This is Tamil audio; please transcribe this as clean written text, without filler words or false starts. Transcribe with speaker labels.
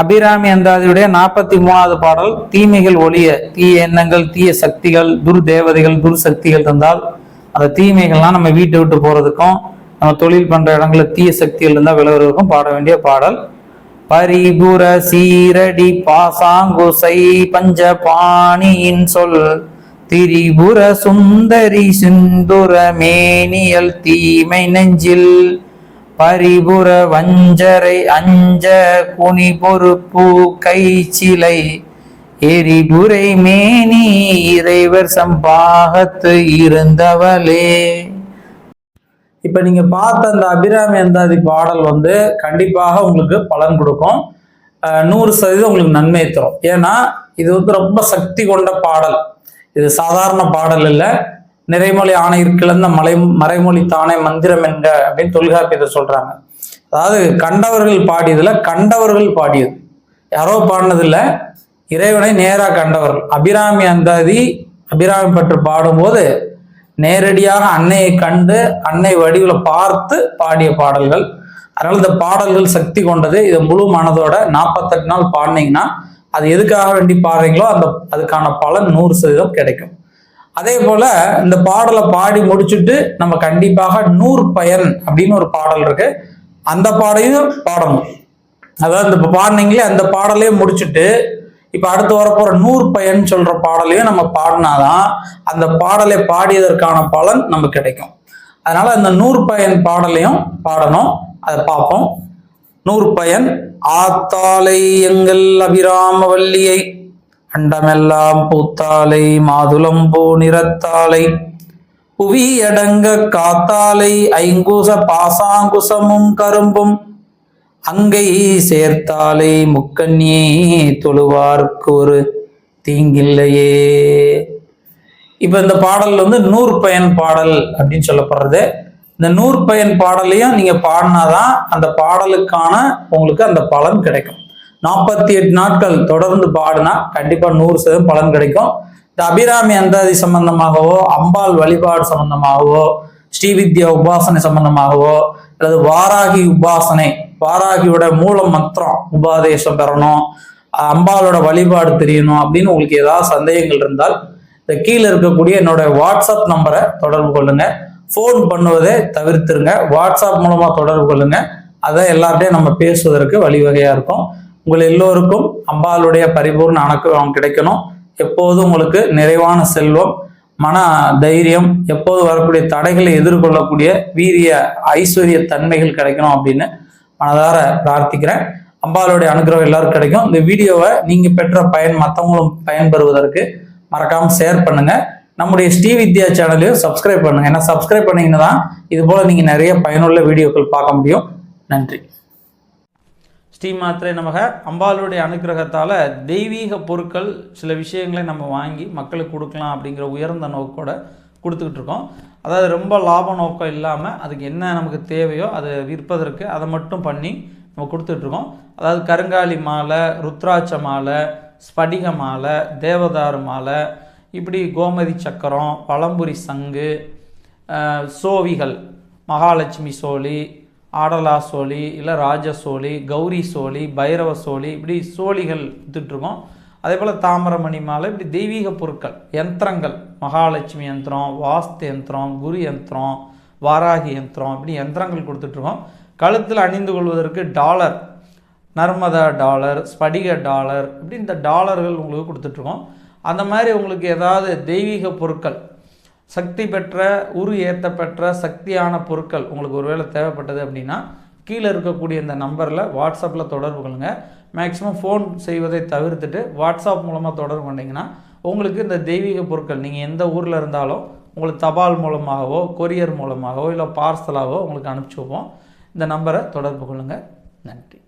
Speaker 1: அபிராமி அந்தாதியுடைய 43வது பாடல். தீமைகள் ஒழிய, தீய எண்ணங்கள், தீய சக்திகள், துர்தேவதைகள், துர்சக்திகள் இருந்தால் அந்த தீமைகள்லாம் நம்ம வீட்டை விட்டு போறதுக்கும், நம்ம தொழில் பண்ற இடங்கள்ல தீய சக்திகள் இருந்தால் விலகுறதுக்கும் பாட வேண்டிய பாடல். பரிபுர சீரடி பாசாங்குசை பஞ்ச பாணியின் சொல் திரிபுர சுந்தரி சிந்துர மேனியல் தீமை நெஞ்சில் பரிபுர வஞ்சரை அஞ்ச குனி பொறுப்பு கை சிலை எரிபுரை மேனி இறைவர் சம்பாகத்து இருந்தவளே. இப்ப நீங்க பார்த்த அந்த அபிராமி அந்தாதி பாடல் கண்டிப்பாக உங்களுக்கு பலன் கொடுக்கும். 100% உங்களுக்கு நன்மை தரும். ஏன்னா இது ரொம்ப சக்தி கொண்ட பாடல். இது சாதாரண பாடல் இல்லை. நிறைமொழி ஆணையிற் கிளந்த மறைமொழி தானே மந்திரம் என்க அப்படின்னு தொல்காப்பியத்தை சொல்றாங்க. அதாவது கண்டவர்கள் பாடியதுல கண்டவர்கள் பாடியது, யாரோ பாடினது இல்லை, இறைவனை நேரா கண்டவர்கள். அபிராமி அந்தாதி அபிராமி பற்று பாடும்போது நேரடியாக அன்னையை கண்டு அன்னை வடிவில் பார்த்து பாடிய பாடல்கள். அதனால இந்த பாடல்கள் சக்தி கொண்டது. இதை முழு மனதோட 48 நாள் பாடினீங்கன்னா அது எதுக்காக வேண்டி பாடுறீங்களோ அதுக்கான பலன் 100% கிடைக்கும். அதே போல இந்த பாடலை பாடி முடிச்சுட்டு நம்ம கண்டிப்பாக 100 பயன் அப்படின்னு ஒரு பாடல் இருக்கு, அந்த பாடையும் பாடணும். அதாவது இப்ப பாடினீங்களே அந்த பாடலையும் முடிச்சுட்டு இப்ப அடுத்து வரப்போற 100 பயன் சொல்ற பாடலையும் நம்ம பாடினாதான் அந்த பாடலை பாடியதற்கான பலன் நமக்கு கிடைக்கும். அதனால இந்த 100 பயன் பாடலையும் பாடணும். அதை பார்ப்போம். 100 பயன். ஆத்தாலை எங்கள் அபிராம வல்லியை அண்டமெல்லாம் பூத்தாலை மாதுளம்பூ நிறத்தாலை புவி அடங்க காத்தாலை ஐங்குச பாசாங்குசமும் கரும்பும் அங்கை சேர்த்தாலை முக்கண்ணியே தொழுவார்க்கு ஒரு தீங்கில்லையே. இப்ப இந்த பாடல் 100 பயன் பாடல் அப்படின்னு சொல்லப்படுறது. இந்த 100 பயன் பாடலையும் நீங்க பாடினாதான் அந்த பாடலுக்கான உங்களுக்கு அந்த பலன் கிடைக்கும். 48 நாட்கள் தொடர்ந்து பாடினா கண்டிப்பா 100% பலன் கிடைக்கும். இந்த அபிராமி அந்தாதி சம்பந்தமாகவோ, அம்பாள் வழிபாடு சம்பந்தமாகவோ, ஸ்ரீவித்யா உபாசனை சம்பந்தமாகவோ, அல்லது வாராகி உபாசனை, வாராகியோட மூல மந்திரம் உபாதேசம் பெறணும், அம்பாளோட வழிபாடு தெரியணும் அப்படின்னு உங்களுக்கு ஏதாவது சந்தேகங்கள் இருந்தால் இந்த கீழே இருக்கக்கூடிய என்னோட வாட்ஸ்அப் நம்பரை தொடர்பு கொள்ளுங்க. ஃபோன் பண்ணுவதை தவிர்த்துருங்க. வாட்ஸ்அப் மூலமா தொடர்பு கொள்ளுங்க. அதை எல்லார்ட்டையும் நம்ம பேசுவதற்கு வழிவகையா இருக்கும். உங்கள் எல்லோருக்கும் அம்பாளுடைய பரிபூர்ண அனுகிரகம் கிடைக்கணும். எப்போதும் உங்களுக்கு நிறைவான செல்வம், மன தைரியம், எப்போது வரக்கூடிய தடைகளை எதிர்கொள்ளக்கூடிய வீரிய ஐஸ்வர்ய தன்மைகள் கிடைக்கணும் அப்படின்னு மனதார பிரார்த்திக்கிறேன். அம்பாளுடைய அனுகிரகம் எல்லாருக்கும் கிடைக்கும். இந்த வீடியோவை நீங்க பெற்ற பயன் மற்றவங்களும் பயன்பெறுவதற்கு மறக்காம ஷேர் பண்ணுங்க. நம்முடைய ஸ்ரீவித்யா சேனலையும் சப்ஸ்கிரைப் பண்ணுங்க. ஏன்னா சப்ஸ்கிரைப் பண்ணீங்கன்னா தான் இது போல நீங்க நிறைய பயனுள்ள வீடியோக்கள் பார்க்க முடியும். நன்றி. ஸ்ரீமாத்திரை நமக. அம்பாளுடைய அனுகிரகத்தால் தெய்வீக பொருட்கள் சில விஷயங்களை நம்ம வாங்கி மக்களுக்கு கொடுக்கலாம் அப்படிங்கிற உயர்ந்த நோக்கோட கொடுத்துக்கிட்டு இருக்கோம். அதாவது ரொம்ப லாப நோக்கம் இல்லாமல் அதுக்கு என்ன நமக்கு தேவையோ அதை விற்பதற்கு அதை மட்டும் பண்ணி நம்ம கொடுத்துட்ருக்கோம். அதாவது கருங்காலி மாலை, ருத்ராட்ச மாலை, ஸ்படிக மாலை, தேவதாரு மாலை, இப்படி கோமதி சக்கரம், பழம்புரி சங்கு, சோவிகள், மகாலட்சுமி சோழி, ஆடலா சோழி, இல்லை ராஜ சோழி, கௌரி சோழி, பைரவ சோழி, இப்படி சோழிகள் வித்துட்ருக்கோம். அதே போல் தாமிரமணி மாலை, இப்படி தெய்வீக பொருட்கள், யந்திரங்கள், மகாலட்சுமி யந்திரம், வாஸ்து யந்திரம், குரு யந்திரம், வாராகி யந்திரம், இப்படி யந்திரங்கள் கொடுத்துட்ருக்கோம். கழுத்தில் அணிந்து கொள்வதற்கு டாலர், நர்மதா டாலர், ஸ்படிக டாலர், இப்படி இந்த டாலர்கள் உங்களுக்கு கொடுத்துட்ருக்கோம். அந்த மாதிரி உங்களுக்கு ஏதாவது தெய்வீக பொருட்கள், சக்தி பெற்ற உரு ஏற்ற பெற்ற சக்தியான பொருட்கள் உங்களுக்கு ஒருவேளை தேவைப்பட்டது அப்படின்னா கீழே இருக்கக்கூடிய இந்த நம்பரில் வாட்ஸ்அப்பில் தொடர்பு கொள்ளுங்க. மேக்ஸிமம் ஃபோன் செய்வதை தவிர்த்துட்டு வாட்ஸ்அப் மூலமாக தொடர்பு பண்ணிங்கன்னா உங்களுக்கு இந்த தெய்வீக பொருட்கள் நீங்கள் எந்த ஊரில் இருந்தாலும் உங்களுக்கு தபால் மூலமாகவோ, கொரியர் மூலமாகவோ, இல்லை பார்சலாகவோ உங்களுக்கு அனுப்பிச்சி வைப்போம். இந்த நம்பரை தொடர்பு கொள்ளுங்கள். நன்றி.